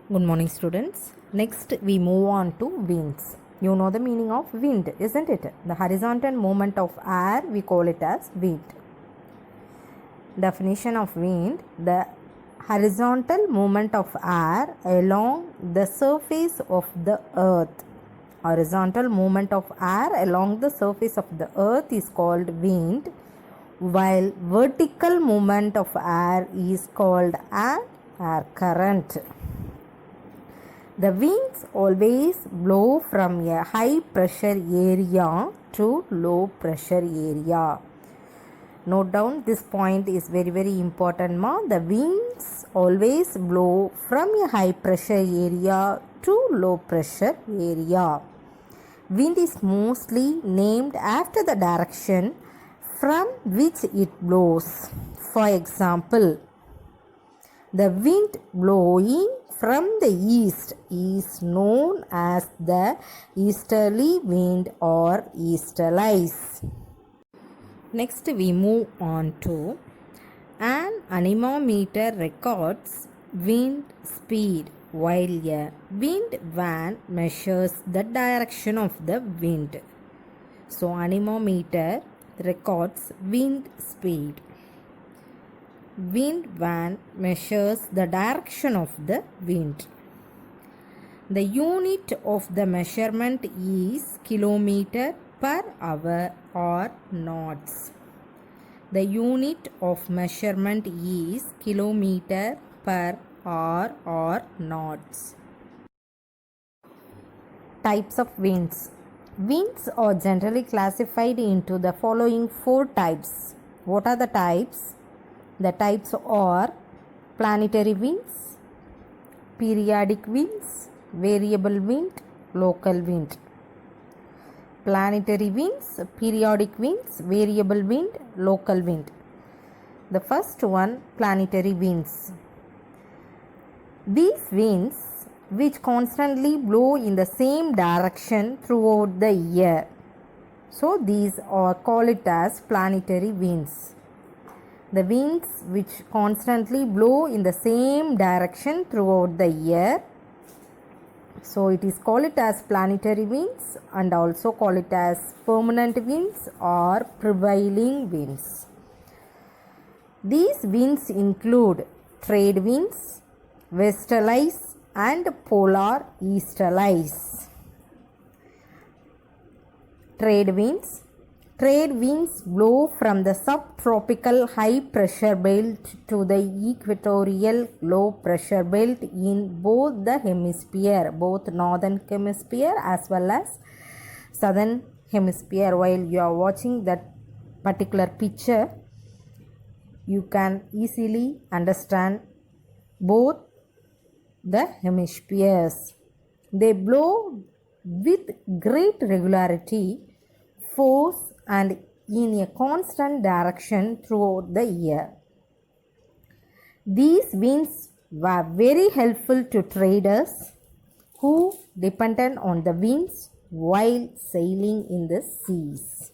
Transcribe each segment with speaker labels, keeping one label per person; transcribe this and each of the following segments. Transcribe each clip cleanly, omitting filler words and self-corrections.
Speaker 1: Good morning, students. Next, we move on to winds. You know the meaning of wind, isn't it? The horizontal movement of air, we call it as wind. Definition of wind: the horizontal movement of air along the surface of the earth. Horizontal movement of air along the surface of the earth is called wind, while vertical movement of air is called an air current. The winds always blow from a high pressure area to low pressure area. Note down, this point is very important. The winds always blow from a high pressure area to low pressure area. Wind is mostly named after the direction from which it blows. For example, the wind blowing from the east is known as the easterly wind or easterlies. Next, we move on to an anemometer records wind speed, while a wind van measures the direction of the wind. So, anemometer records wind speed. Wind van measures the direction of the wind. The unit of the measurement is kilometer per hour or knots. The unit of measurement is kilometer per hour or knots. Types of winds. Winds are generally classified into the following 4 types. What are the types? The types are planetary winds, periodic winds, variable wind, local wind. Planetary winds, periodic winds, variable wind, local wind. The first one, planetary winds. These winds, which constantly blow in the same direction throughout the year. So these are called as planetary winds. The winds which constantly blow in the same direction throughout the year. So it is called as planetary winds and also call it as permanent winds or prevailing winds. These winds include trade winds, westerlies and polar easterlies. Trade winds. Trade winds blow from the subtropical high pressure belt to the equatorial low pressure belt in both the hemisphere, both northern hemisphere as well as southern hemisphere. While you are watching that particular picture, you can easily understand both the hemispheres. They blow with great regularity, force and in a constant direction throughout the year. These winds were very helpful to traders who depended on the winds while sailing in the seas.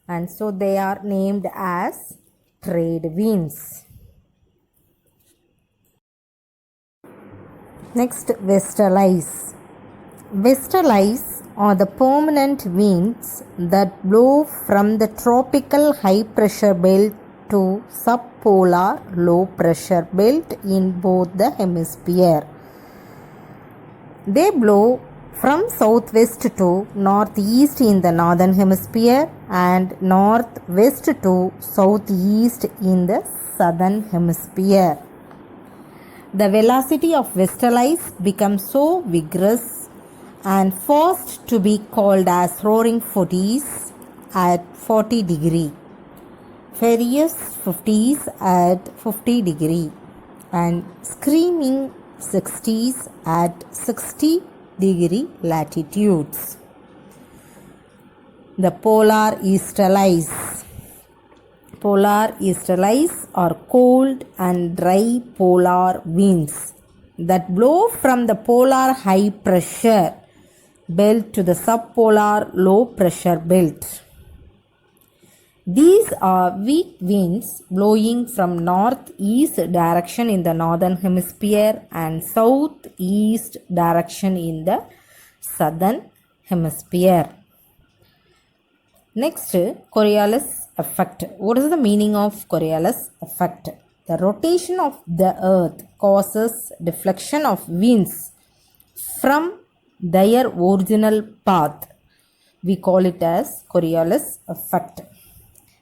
Speaker 1: And so they are named as trade winds. Next, westerlies. Westerlies are the permanent winds that blow from the tropical high pressure belt to subpolar low pressure belt in both the hemisphere. They blow from southwest to northeast in the northern hemisphere and northwest to southeast in the southern hemisphere. The velocity of westerlies becomes so vigorous and forced to be called as roaring 40s at 40 degree, furious 50s at 50 degree and screaming 60s at 60 degree latitudes. The polar easterlies. Polar easterlies are cold and dry polar winds that blow from the polar high pressure belt to the subpolar low pressure belt. These are weak winds blowing from northeast direction in the northern hemisphere and southeast direction in the southern hemisphere. Next, Coriolis effect. What is the meaning of Coriolis effect? The rotation of the earth causes deflection of winds from their original path. We call it as Coriolis effect.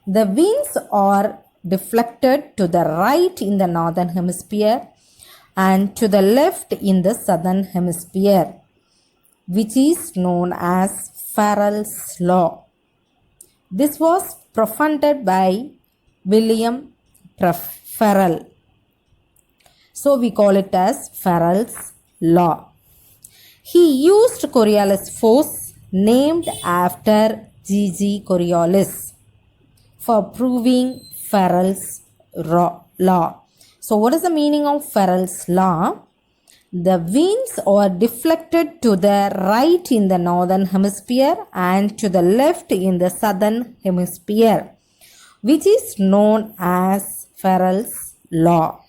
Speaker 1: The winds are deflected to the right in the northern hemisphere and to the left in the southern hemisphere, which is known as Farrell's law. This was profaned by William Farrell. So we call it as Farrell's law. He used Coriolis force, named after G.G. Coriolis, for proving Farrell's law. So what is the meaning of Farrell's law? The winds are deflected to the right in the northern hemisphere and to the left in the southern hemisphere, which is known as Farrell's law.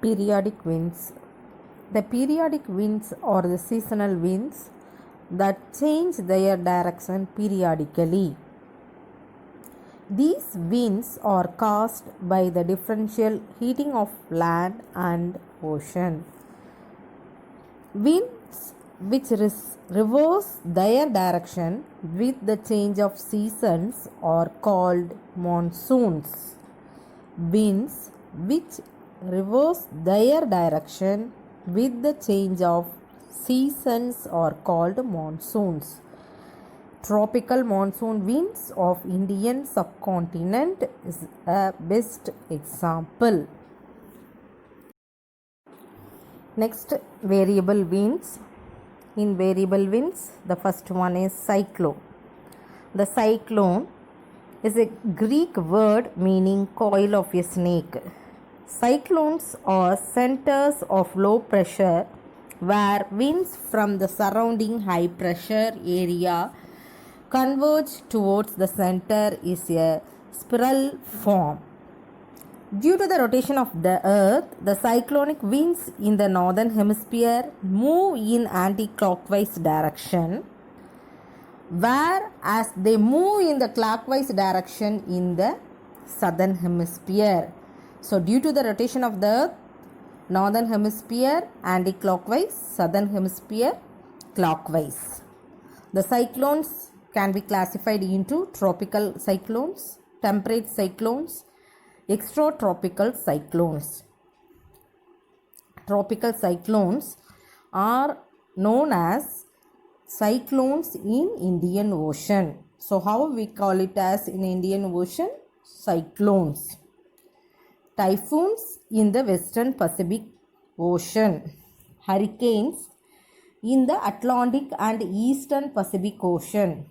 Speaker 1: Periodic winds. The periodic winds are the seasonal winds that change their direction periodically. These winds are caused by the differential heating of land and ocean. Winds which reverse their direction with the change of seasons are called monsoons. Winds which reverse their direction with the change of seasons are called monsoons. Tropical monsoon winds of Indian subcontinent is a best example. Next, variable winds. In variable winds, the first one is cyclone. The cyclone is a Greek word meaning coil of a snake. Cyclones are centers of low pressure where winds from the surrounding high pressure area converge towards the center is a spiral form. Due to the rotation of the earth, the cyclonic winds in the northern hemisphere move in anti-clockwise direction, whereas they move in the clockwise direction in the southern hemisphere. So due to the rotation of the earth, northern hemisphere anti-clockwise, southern hemisphere clockwise. The cyclones can be classified into tropical cyclones, temperate cyclones, extratropical cyclones. Tropical cyclones are known as cyclones in Indian Ocean. So how we call it as in Indian Ocean? Cyclones. Typhoons in the Western Pacific Ocean. Hurricanes in the Atlantic and Eastern Pacific Ocean.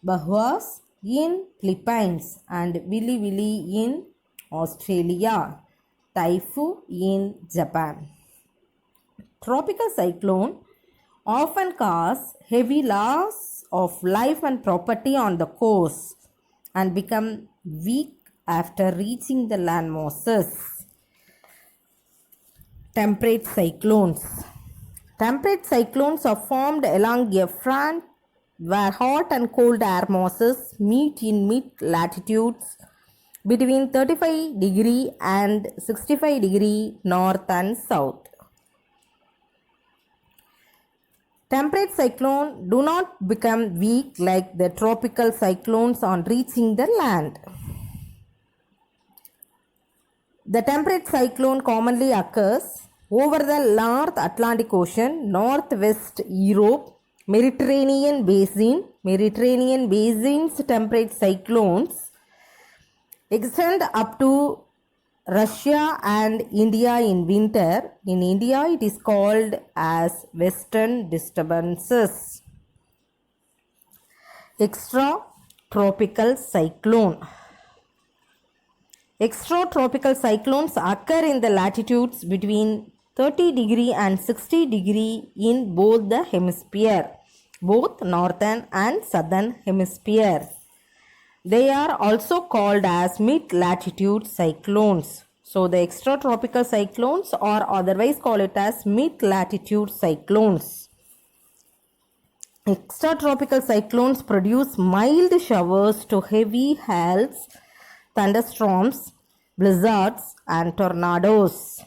Speaker 1: Bahuas in Philippines and Wili Wili in Australia. Taifu in Japan. Tropical cyclone often cause heavy loss of life and property on the coast and become weak after reaching the land masses. Temperate cyclones. Temperate cyclones are formed along a front where hot and cold air masses meet in mid-latitudes between 35 degree and 65 degree north and south. Temperate cyclones do not become weak like the tropical cyclones on reaching the land. The temperate cyclone commonly occurs over the North Atlantic Ocean, Northwest Europe, Mediterranean Basin. Mediterranean Basin's temperate cyclones extend up to Russia and India in winter. In India, it is called as western disturbances. Extratropical cyclone. Extratropical cyclones occur in the latitudes between 30 degree and 60 degree in both the hemisphere both northern and southern hemisphere. They are also called as mid-latitude cyclones. So the extratropical cyclones or otherwise call it as mid-latitude cyclones. Extratropical cyclones produce mild showers to heavy hails, thunderstorms, blizzards and tornadoes.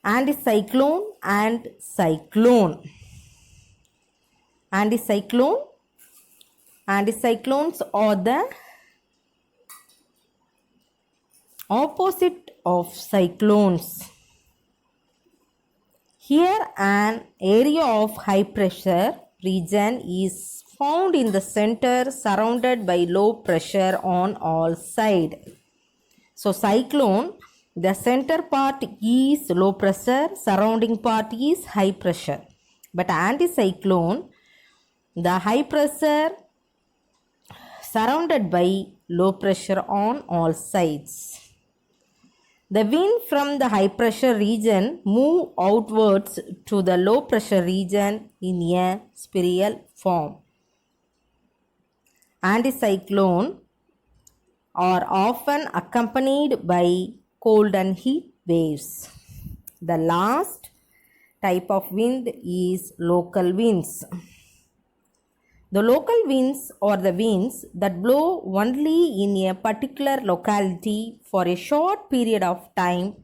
Speaker 1: Anticyclone and cyclone. Anticyclones are the opposite of cyclones. Here an area of high pressure region is found in the center surrounded by low pressure on all sides. So cyclone, the center part is low pressure, surrounding part is high pressure. But anticyclone, the high pressure surrounded by low pressure on all sides. The wind from the high pressure region move outwards to the low pressure region in a spiral form. Anticyclone are often accompanied by cold and heat waves. The last type of wind is local winds. The local winds are the winds that blow only in a particular locality for a short period of time.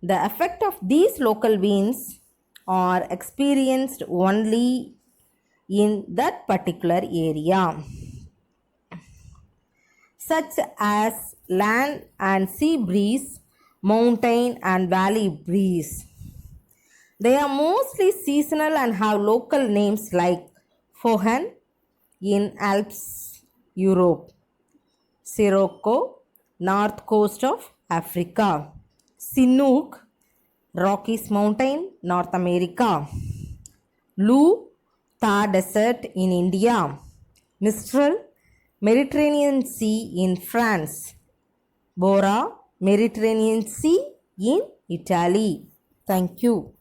Speaker 1: The effect of these local winds are experienced only in that particular area, such as land and sea breeze, mountain and valley breeze. They are mostly seasonal and have local names like Fohn in Alps, Europe, Sirocco, north coast of Africa, Chinook, Rockies Mountain, North America, Lu, Thar Desert in India, Mistral, Mediterranean Sea in France, Bora, Mediterranean Sea in Italy. Thank you.